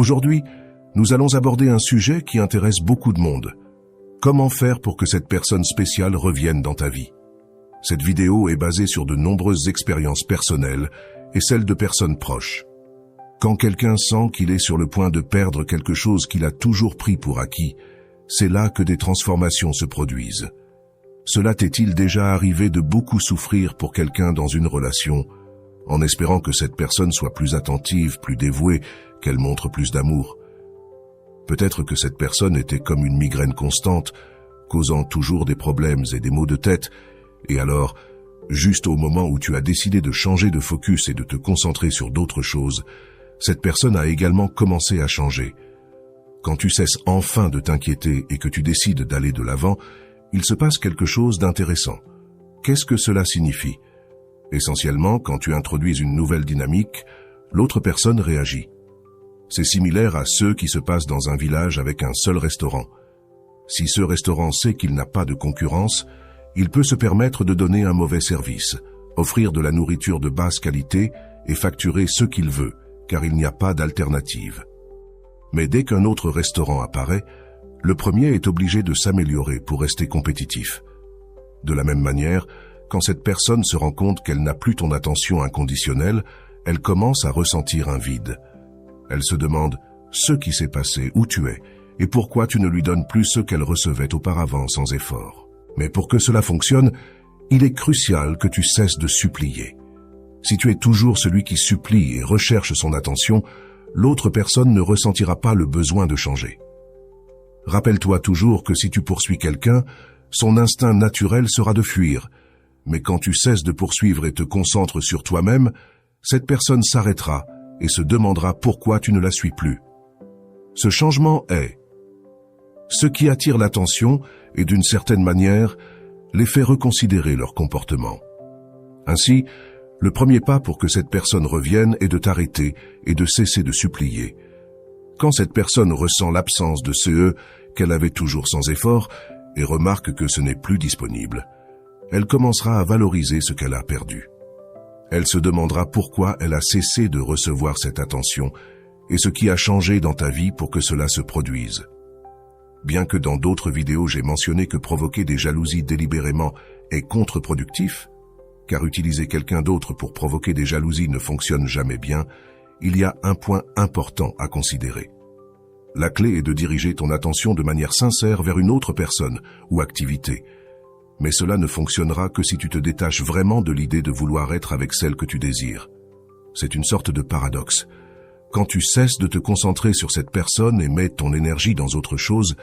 Aujourd'hui, nous allons aborder un sujet qui intéresse beaucoup de monde. Comment faire pour que cette personne spéciale revienne dans ta vie? Cette vidéo est basée sur de nombreuses expériences personnelles et celles de personnes proches. Quand quelqu'un sent qu'il est sur le point de perdre quelque chose qu'il a toujours pris pour acquis, c'est là que des transformations se produisent. Cela t'est-il déjà arrivé de beaucoup souffrir pour quelqu'un dans une relation, en espérant que cette personne soit plus attentive, plus dévouée, qu'elle montre plus d'amour? Peut-être que cette personne était comme une migraine constante, causant toujours des problèmes et des maux de tête, et alors, juste au moment où tu as décidé de changer de focus et de te concentrer sur d'autres choses, cette personne a également commencé à changer. Quand tu cesses enfin de t'inquiéter et que tu décides d'aller de l'avant, il se passe quelque chose d'intéressant. Qu'est-ce que cela signifie? Essentiellement, quand tu introduis une nouvelle dynamique, l'autre personne réagit. C'est similaire à ce qui se passe dans un village avec un seul restaurant. Si ce restaurant sait qu'il n'a pas de concurrence, il peut se permettre de donner un mauvais service, offrir de la nourriture de basse qualité et facturer ce qu'il veut, car il n'y a pas d'alternative. Mais dès qu'un autre restaurant apparaît, le premier est obligé de s'améliorer pour rester compétitif. De la même manière, quand cette personne se rend compte qu'elle n'a plus ton attention inconditionnelle, elle commence à ressentir un vide. Elle se demande ce qui s'est passé, où tu es, et pourquoi tu ne lui donnes plus ce qu'elle recevait auparavant sans effort. Mais pour que cela fonctionne, il est crucial que tu cesses de supplier. Si tu es toujours celui qui supplie et recherche son attention, l'autre personne ne ressentira pas le besoin de changer. Rappelle-toi toujours que si tu poursuis quelqu'un, son instinct naturel sera de fuir. Mais quand tu cesses de poursuivre et te concentres sur toi-même, cette personne s'arrêtera et se demandera pourquoi tu ne la suis plus. Ce changement est ce qui attire l'attention et d'une certaine manière les fait reconsidérer leur comportement. Ainsi, le premier pas pour que cette personne revienne est de t'arrêter et de cesser de supplier. Quand cette personne ressent l'absence de ce qu'elle avait toujours sans effort et remarque que ce n'est plus disponible, elle commencera à valoriser ce qu'elle a perdu. Elle se demandera pourquoi elle a cessé de recevoir cette attention et ce qui a changé dans ta vie pour que cela se produise. Bien que dans d'autres vidéos j'ai mentionné que provoquer des jalousies délibérément est contre-productif, car utiliser quelqu'un d'autre pour provoquer des jalousies ne fonctionne jamais bien, il y a un point important à considérer. La clé est de diriger ton attention de manière sincère vers une autre personne ou activité. Mais cela ne fonctionnera que si tu te détaches vraiment de l'idée de vouloir être avec celle que tu désires. C'est une sorte de paradoxe. Quand tu cesses de te concentrer sur cette personne et mets ton énergie dans autre chose,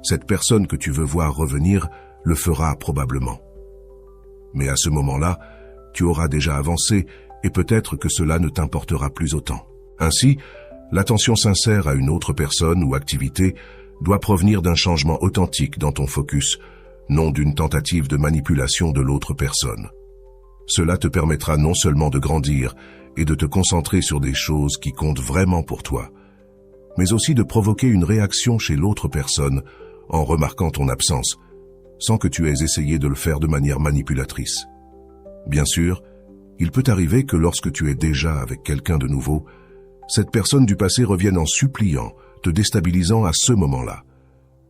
cette personne que tu veux voir revenir le fera probablement. Mais à ce moment-là, tu auras déjà avancé et peut-être que cela ne t'importera plus autant. Ainsi, l'attention sincère à une autre personne ou activité doit provenir d'un changement authentique dans ton focus, non d'une tentative de manipulation de l'autre personne. Cela te permettra non seulement de grandir et de te concentrer sur des choses qui comptent vraiment pour toi, mais aussi de provoquer une réaction chez l'autre personne en remarquant ton absence, sans que tu aies essayé de le faire de manière manipulatrice. Bien sûr, il peut arriver que lorsque tu es déjà avec quelqu'un de nouveau, cette personne du passé revienne en suppliant, te déstabilisant à ce moment-là.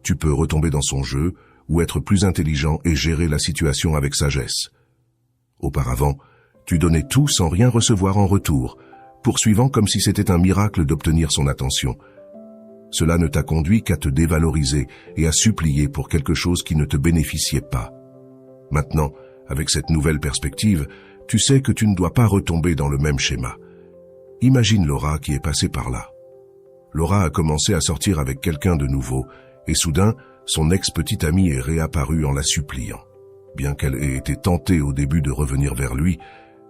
Tu peux retomber dans son jeu ou être plus intelligent et gérer la situation avec sagesse. Auparavant, tu donnais tout sans rien recevoir en retour, poursuivant comme si c'était un miracle d'obtenir son attention. Cela ne t'a conduit qu'à te dévaloriser et à supplier pour quelque chose qui ne te bénéficiait pas. Maintenant, avec cette nouvelle perspective, tu sais que tu ne dois pas retomber dans le même schéma. Imagine Laura qui est passée par là. Laura a commencé à sortir avec quelqu'un de nouveau, et soudain, son ex-petite amie est réapparue en la suppliant. Bien qu'elle ait été tentée au début de revenir vers lui,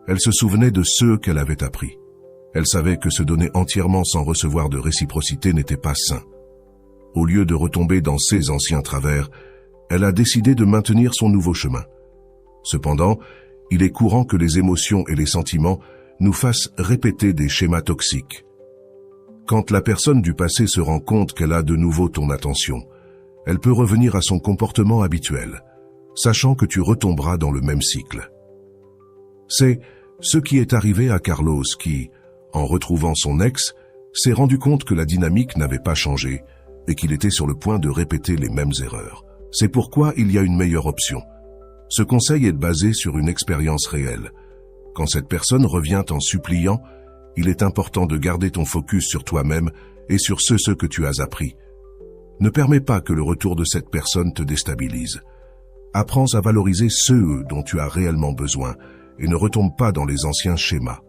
elle se souvenait de ce qu'elle avait appris. Elle savait que se donner entièrement sans recevoir de réciprocité n'était pas sain. Au lieu de retomber dans ses anciens travers, elle a décidé de maintenir son nouveau chemin. Cependant, il est courant que les émotions et les sentiments nous fassent répéter des schémas toxiques. Quand la personne du passé se rend compte qu'elle a de nouveau ton attention, elle peut revenir à son comportement habituel, sachant que tu retomberas dans le même cycle. C'est ce qui est arrivé à Carlos qui, en retrouvant son ex, s'est rendu compte que la dynamique n'avait pas changé et qu'il était sur le point de répéter les mêmes erreurs. C'est pourquoi il y a une meilleure option. Ce conseil est basé sur une expérience réelle. Quand cette personne revient en suppliant, il est important de garder ton focus sur toi-même et sur ce que tu as appris. Ne permets pas que le retour de cette personne te déstabilise. Apprends à valoriser ceux dont tu as réellement besoin et ne retombe pas dans les anciens schémas.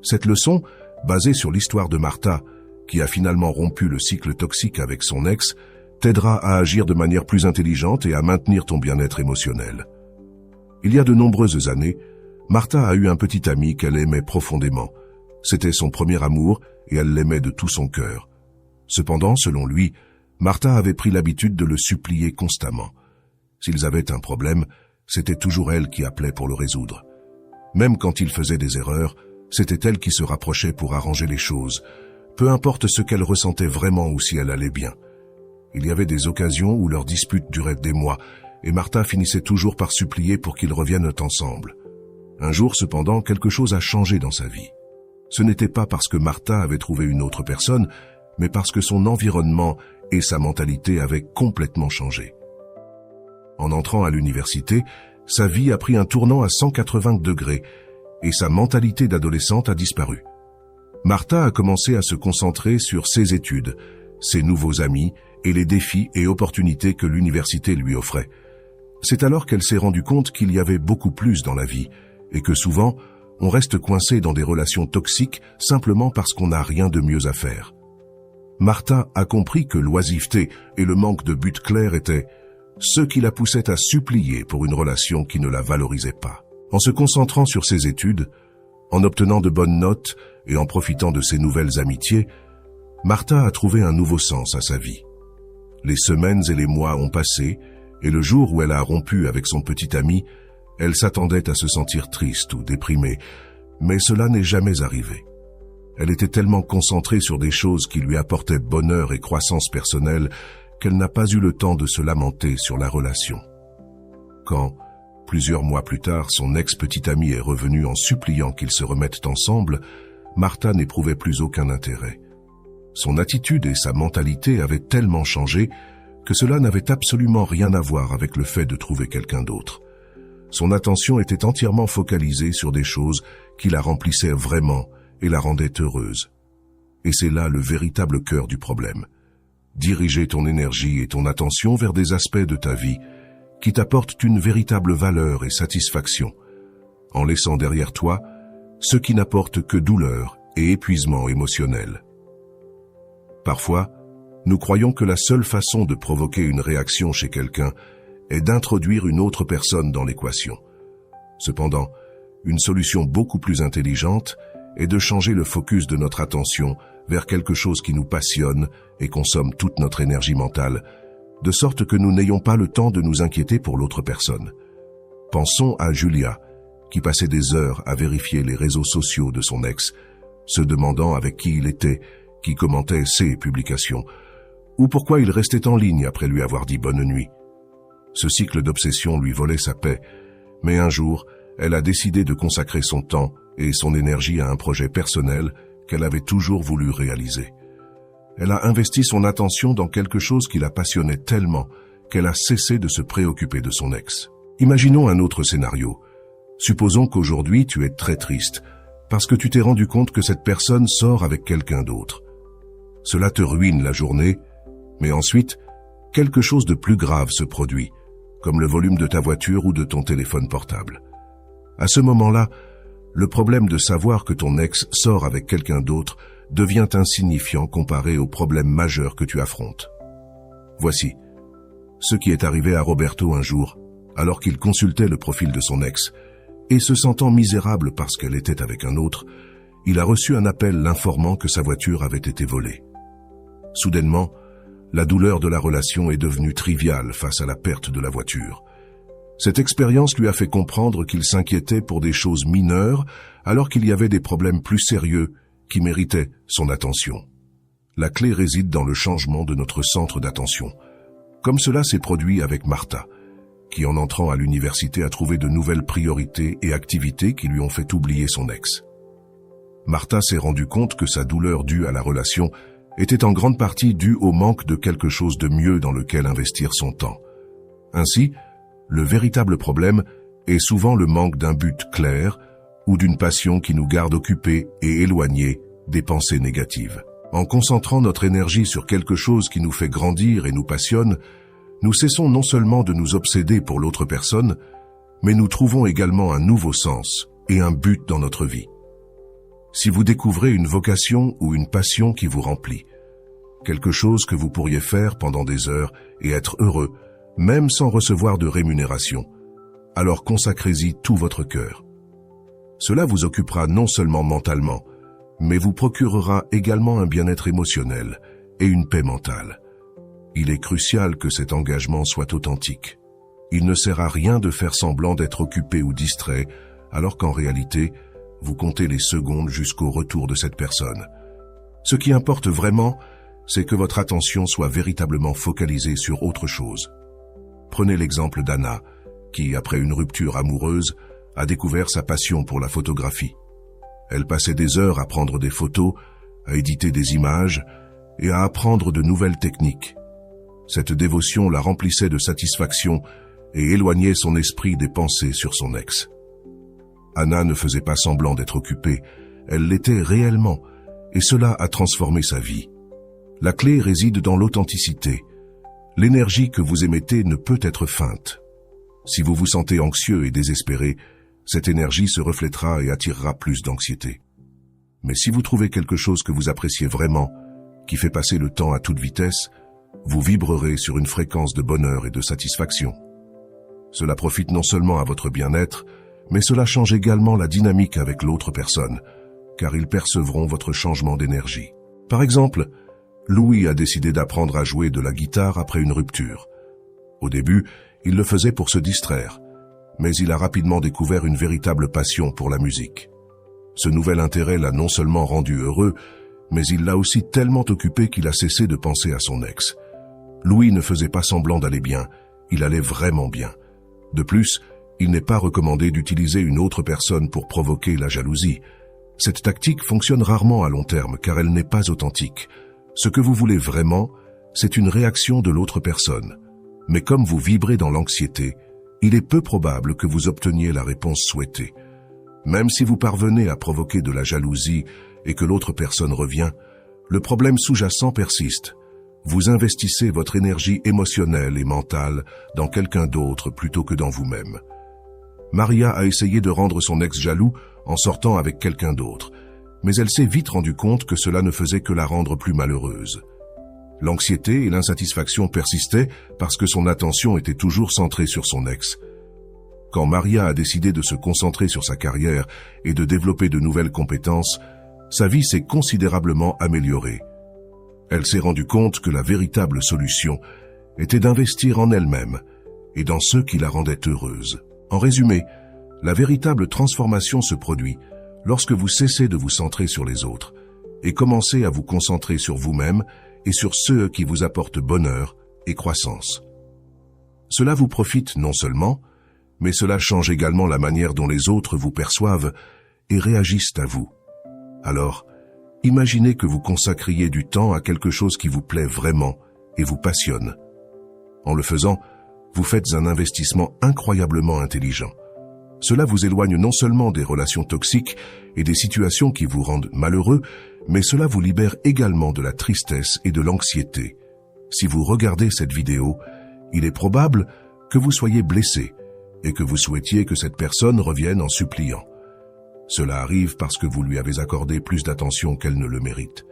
Cette leçon, basée sur l'histoire de Martha, qui a finalement rompu le cycle toxique avec son ex, t'aidera à agir de manière plus intelligente et à maintenir ton bien-être émotionnel. Il y a de nombreuses années, Martha a eu un petit ami qu'elle aimait profondément. C'était son premier amour et elle l'aimait de tout son cœur. Cependant, selon lui, Martha avait pris l'habitude de le supplier constamment. S'ils avaient un problème, c'était toujours elle qui appelait pour le résoudre. Même quand il faisait des erreurs, c'était elle qui se rapprochait pour arranger les choses, peu importe ce qu'elle ressentait vraiment ou si elle allait bien. Il y avait des occasions où leur dispute durait des mois, et Martha finissait toujours par supplier pour qu'ils reviennent ensemble. Un jour, cependant, quelque chose a changé dans sa vie. Ce n'était pas parce que Martha avait trouvé une autre personne, mais parce que son environnement et sa mentalité avaient complètement changé. En entrant à l'université, sa vie a pris un tournant à 180 degrés et sa mentalité d'adolescente a disparu. Martha a commencé à se concentrer sur ses études, ses nouveaux amis et les défis et opportunités que l'université lui offrait. C'est alors qu'elle s'est rendue compte qu'il y avait beaucoup plus dans la vie et que souvent, on reste coincé dans des relations toxiques simplement parce qu'on n'a rien de mieux à faire. Martha a compris que l'oisiveté et le manque de but clair étaient ce qui la poussait à supplier pour une relation qui ne la valorisait pas. En se concentrant sur ses études, en obtenant de bonnes notes et en profitant de ses nouvelles amitiés, Martha a trouvé un nouveau sens à sa vie. Les semaines et les mois ont passé, et le jour où elle a rompu avec son petit ami, elle s'attendait à se sentir triste ou déprimée, mais cela n'est jamais arrivé. Elle était tellement concentrée sur des choses qui lui apportaient bonheur et croissance personnelle qu'elle n'a pas eu le temps de se lamenter sur la relation. Quand, plusieurs mois plus tard, son ex-petit ami est revenu en suppliant qu'ils se remettent ensemble, Martha n'éprouvait plus aucun intérêt. Son attitude et sa mentalité avaient tellement changé que cela n'avait absolument rien à voir avec le fait de trouver quelqu'un d'autre. Son attention était entièrement focalisée sur des choses qui la remplissaient vraiment et la rendaient heureuse. Et c'est là le véritable cœur du problème. Diriger ton énergie et ton attention vers des aspects de ta vie qui t'apportent une véritable valeur et satisfaction, en laissant derrière toi ce qui n'apporte que douleur et épuisement émotionnel. Parfois, nous croyons que la seule façon de provoquer une réaction chez quelqu'un est d'introduire une autre personne dans l'équation. Cependant, une solution beaucoup plus intelligente est de changer le focus de notre attention vers quelque chose qui nous passionne et consomme toute notre énergie mentale, de sorte que nous n'ayons pas le temps de nous inquiéter pour l'autre personne. Pensons à Julia, qui passait des heures à vérifier les réseaux sociaux de son ex, se demandant avec qui il était, qui commentait ses publications, ou pourquoi il restait en ligne après lui avoir dit bonne nuit. Ce cycle d'obsession lui volait sa paix, mais un jour, elle a décidé de consacrer son temps et son énergie à un projet personnel qu'elle avait toujours voulu réaliser. Elle a investi son attention dans quelque chose qui la passionnait tellement qu'elle a cessé de se préoccuper de son ex. Imaginons un autre scénario. Supposons qu'aujourd'hui tu es très triste parce que tu t'es rendu compte que cette personne sort avec quelqu'un d'autre. Cela te ruine la journée, mais ensuite, quelque chose de plus grave se produit, comme le volume de ta voiture ou de ton téléphone portable. À ce moment-là, le problème de savoir que ton ex sort avec quelqu'un d'autre devient insignifiant comparé au problème majeur que tu affrontes. Voici ce qui est arrivé à Roberto un jour, alors qu'il consultait le profil de son ex, et se sentant misérable parce qu'elle était avec un autre, il a reçu un appel l'informant que sa voiture avait été volée. Soudainement, la douleur de la relation est devenue triviale face à la perte de la voiture. Cette expérience lui a fait comprendre qu'il s'inquiétait pour des choses mineures alors qu'il y avait des problèmes plus sérieux qui méritaient son attention. La clé réside dans le changement de notre centre d'attention, comme cela s'est produit avec Martha, qui en entrant à l'université a trouvé de nouvelles priorités et activités qui lui ont fait oublier son ex. Martha s'est rendue compte que sa douleur due à la relation était en grande partie due au manque de quelque chose de mieux dans lequel investir son temps. Ainsi, le véritable problème est souvent le manque d'un but clair ou d'une passion qui nous garde occupés et éloignés des pensées négatives. En concentrant notre énergie sur quelque chose qui nous fait grandir et nous passionne, nous cessons non seulement de nous obséder pour l'autre personne, mais nous trouvons également un nouveau sens et un but dans notre vie. Si vous découvrez une vocation ou une passion qui vous remplit, quelque chose que vous pourriez faire pendant des heures et être heureux, même sans recevoir de rémunération, alors consacrez-y tout votre cœur. Cela vous occupera non seulement mentalement, mais vous procurera également un bien-être émotionnel et une paix mentale. Il est crucial que cet engagement soit authentique. Il ne sert à rien de faire semblant d'être occupé ou distrait, alors qu'en réalité, vous comptez les secondes jusqu'au retour de cette personne. Ce qui importe vraiment, c'est que votre attention soit véritablement focalisée sur autre chose. Prenez l'exemple d'Anna, qui, après une rupture amoureuse, a découvert sa passion pour la photographie. Elle passait des heures à prendre des photos, à éditer des images et à apprendre de nouvelles techniques. Cette dévotion la remplissait de satisfaction et éloignait son esprit des pensées sur son ex. Anna ne faisait pas semblant d'être occupée, elle l'était réellement, et cela a transformé sa vie. La clé réside dans l'authenticité. L'énergie que vous émettez ne peut être feinte. Si vous vous sentez anxieux et désespéré, cette énergie se reflètera et attirera plus d'anxiété. Mais si vous trouvez quelque chose que vous appréciez vraiment, qui fait passer le temps à toute vitesse, vous vibrerez sur une fréquence de bonheur et de satisfaction. Cela profite non seulement à votre bien-être, mais cela change également la dynamique avec l'autre personne, car ils percevront votre changement d'énergie. Par exemple, Louis a décidé d'apprendre à jouer de la guitare après une rupture. Au début, il le faisait pour se distraire, mais il a rapidement découvert une véritable passion pour la musique. Ce nouvel intérêt l'a non seulement rendu heureux, mais il l'a aussi tellement occupé qu'il a cessé de penser à son ex. Louis ne faisait pas semblant d'aller bien, il allait vraiment bien. De plus, il n'est pas recommandé d'utiliser une autre personne pour provoquer la jalousie. Cette tactique fonctionne rarement à long terme car elle n'est pas authentique. Ce que vous voulez vraiment, c'est une réaction de l'autre personne. Mais comme vous vibrez dans l'anxiété, il est peu probable que vous obteniez la réponse souhaitée. Même si vous parvenez à provoquer de la jalousie et que l'autre personne revient, le problème sous-jacent persiste. Vous investissez votre énergie émotionnelle et mentale dans quelqu'un d'autre plutôt que dans vous-même. Maria a essayé de rendre son ex jaloux en sortant avec quelqu'un d'autre, mais elle s'est vite rendue compte que cela ne faisait que la rendre plus malheureuse. L'anxiété et l'insatisfaction persistaient parce que son attention était toujours centrée sur son ex. Quand Maria a décidé de se concentrer sur sa carrière et de développer de nouvelles compétences, sa vie s'est considérablement améliorée. Elle s'est rendue compte que la véritable solution était d'investir en elle-même et dans ceux qui la rendaient heureuse. En résumé, la véritable transformation se produit lorsque vous cessez de vous centrer sur les autres et commencez à vous concentrer sur vous-même et sur ceux qui vous apportent bonheur et croissance. Cela vous profite non seulement, mais cela change également la manière dont les autres vous perçoivent et réagissent à vous. Alors, imaginez que vous consacriez du temps à quelque chose qui vous plaît vraiment et vous passionne. En le faisant, vous faites un investissement incroyablement intelligent. Cela vous éloigne non seulement des relations toxiques et des situations qui vous rendent malheureux, mais cela vous libère également de la tristesse et de l'anxiété. Si vous regardez cette vidéo, il est probable que vous soyez blessé et que vous souhaitiez que cette personne revienne en suppliant. Cela arrive parce que vous lui avez accordé plus d'attention qu'elle ne le mérite.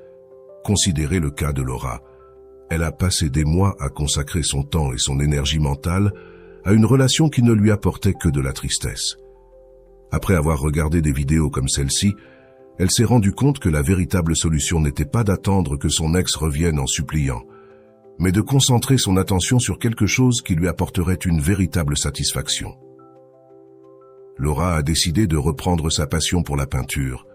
Considérez le cas de Laura. Elle a passé des mois à consacrer son temps et son énergie mentale à une relation qui ne lui apportait que de la tristesse. Après avoir regardé des vidéos comme celle-ci, elle s'est rendue compte que la véritable solution n'était pas d'attendre que son ex revienne en suppliant, mais de concentrer son attention sur quelque chose qui lui apporterait une véritable satisfaction. Laura a décidé de reprendre sa passion pour la peinture,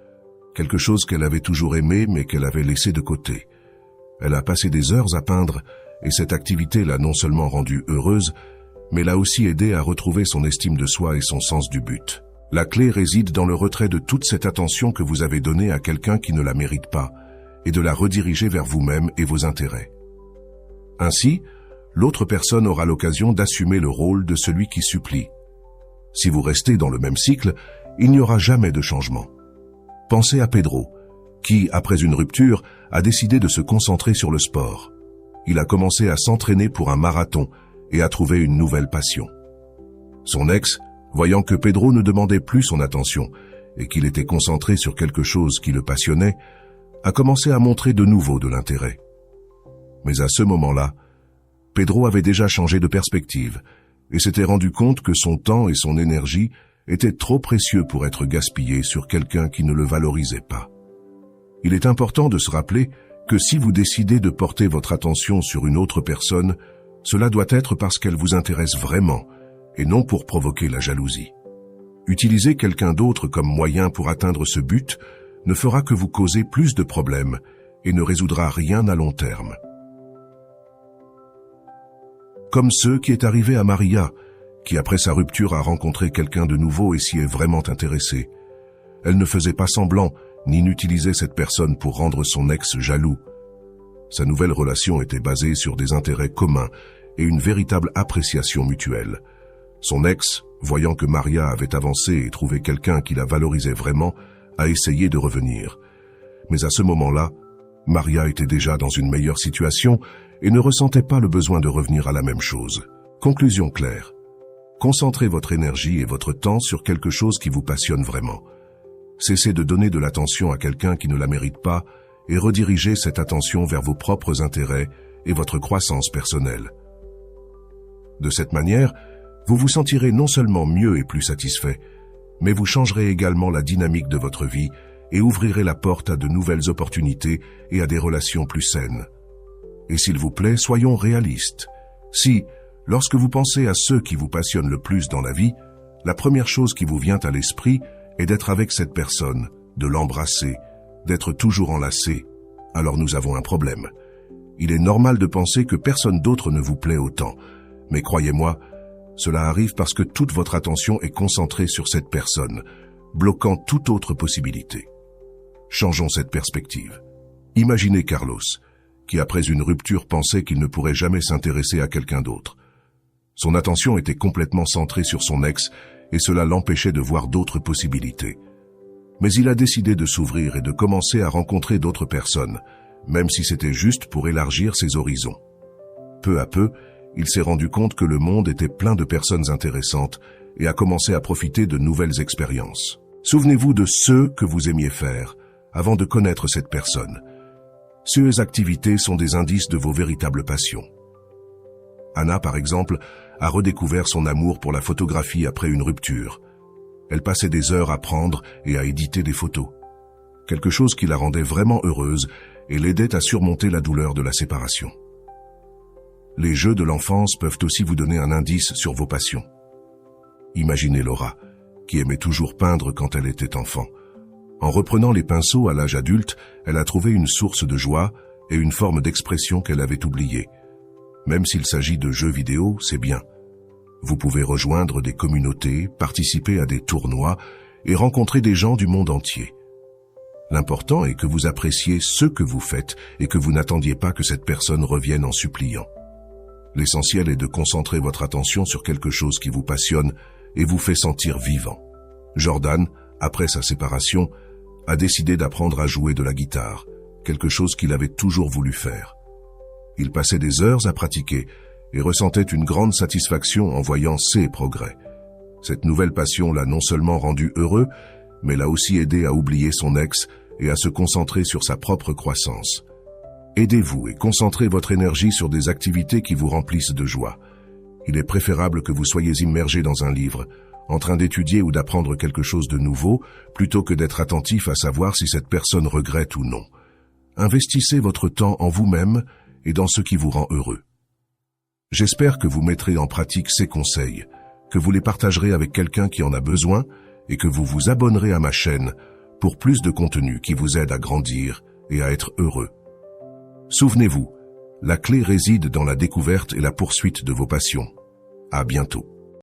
quelque chose qu'elle avait toujours aimé mais qu'elle avait laissé de côté. Elle a passé des heures à peindre et cette activité l'a non seulement rendue heureuse, mais l'a aussi aidée à retrouver son estime de soi et son sens du but. La clé réside dans le retrait de toute cette attention que vous avez donnée à quelqu'un qui ne la mérite pas et de la rediriger vers vous-même et vos intérêts. Ainsi, l'autre personne aura l'occasion d'assumer le rôle de celui qui supplie. Si vous restez dans le même cycle, il n'y aura jamais de changement. Pensez à Pedro, qui, après une rupture, a décidé de se concentrer sur le sport. Il a commencé à s'entraîner pour un marathon et a trouvé une nouvelle passion. Son ex, voyant que Pedro ne demandait plus son attention et qu'il était concentré sur quelque chose qui le passionnait, a commencé à montrer de nouveau de l'intérêt. Mais à ce moment-là, Pedro avait déjà changé de perspective et s'était rendu compte que son temps et son énergie étaient trop précieux pour être gaspillés sur quelqu'un qui ne le valorisait pas. Il est important de se rappeler que si vous décidez de porter votre attention sur une autre personne, cela doit être parce qu'elle vous intéresse vraiment et non pour provoquer la jalousie. Utiliser quelqu'un d'autre comme moyen pour atteindre ce but ne fera que vous causer plus de problèmes et ne résoudra rien à long terme. Comme ce qui est arrivé à Maria, qui après sa rupture a rencontré quelqu'un de nouveau et s'y est vraiment intéressée. Elle ne faisait pas semblant, ni n'utilisait cette personne pour rendre son ex jaloux. Sa nouvelle relation était basée sur des intérêts communs et une véritable appréciation mutuelle. Son ex, voyant que Maria avait avancé et trouvé quelqu'un qui la valorisait vraiment, a essayé de revenir. Mais à ce moment-là, Maria était déjà dans une meilleure situation et ne ressentait pas le besoin de revenir à la même chose. Conclusion claire. Concentrez votre énergie et votre temps sur quelque chose qui vous passionne vraiment. Cessez de donner de l'attention à quelqu'un qui ne la mérite pas et redirigez cette attention vers vos propres intérêts et votre croissance personnelle. De cette manière, vous vous sentirez non seulement mieux et plus satisfait, mais vous changerez également la dynamique de votre vie et ouvrirez la porte à de nouvelles opportunités et à des relations plus saines. Et s'il vous plaît, soyons réalistes. Si, lorsque vous pensez à ceux qui vous passionnent le plus dans la vie, la première chose qui vous vient à l'esprit est d'être avec cette personne, de l'embrasser, d'être toujours enlacé, alors nous avons un problème. Il est normal de penser que personne d'autre ne vous plaît autant, mais croyez-moi, cela arrive parce que toute votre attention est concentrée sur cette personne, bloquant toute autre possibilité. Changeons cette perspective. Imaginez Carlos, qui après une rupture pensait qu'il ne pourrait jamais s'intéresser à quelqu'un d'autre. Son attention était complètement centrée sur son ex et cela l'empêchait de voir d'autres possibilités. Mais il a décidé de s'ouvrir et de commencer à rencontrer d'autres personnes, même si c'était juste pour élargir ses horizons. Peu à peu, il s'est rendu compte que le monde était plein de personnes intéressantes et a commencé à profiter de nouvelles expériences. Souvenez-vous de ce que vous aimiez faire avant de connaître cette personne. Ces activités sont des indices de vos véritables passions. Anna, par exemple, a redécouvert son amour pour la photographie après une rupture. Elle passait des heures à prendre et à éditer des photos. Quelque chose qui la rendait vraiment heureuse et l'aidait à surmonter la douleur de la séparation. Les jeux de l'enfance peuvent aussi vous donner un indice sur vos passions. Imaginez Laura, qui aimait toujours peindre quand elle était enfant. En reprenant les pinceaux à l'âge adulte, elle a trouvé une source de joie et une forme d'expression qu'elle avait oubliée. Même s'il s'agit de jeux vidéo, c'est bien. Vous pouvez rejoindre des communautés, participer à des tournois et rencontrer des gens du monde entier. L'important est que vous appréciez ce que vous faites et que vous n'attendiez pas que cette personne revienne en suppliant. L'essentiel est de concentrer votre attention sur quelque chose qui vous passionne et vous fait sentir vivant. Jordan, après sa séparation, a décidé d'apprendre à jouer de la guitare, quelque chose qu'il avait toujours voulu faire. Il passait des heures à pratiquer et ressentait une grande satisfaction en voyant ses progrès. Cette nouvelle passion l'a non seulement rendu heureux, mais l'a aussi aidé à oublier son ex et à se concentrer sur sa propre croissance. Aidez-vous et concentrez votre énergie sur des activités qui vous remplissent de joie. Il est préférable que vous soyez immergé dans un livre, en train d'étudier ou d'apprendre quelque chose de nouveau, plutôt que d'être attentif à savoir si cette personne regrette ou non. Investissez votre temps en vous-même et dans ce qui vous rend heureux. J'espère que vous mettrez en pratique ces conseils, que vous les partagerez avec quelqu'un qui en a besoin et que vous vous abonnerez à ma chaîne pour plus de contenu qui vous aide à grandir et à être heureux. Souvenez-vous, la clé réside dans la découverte et la poursuite de vos passions. À bientôt.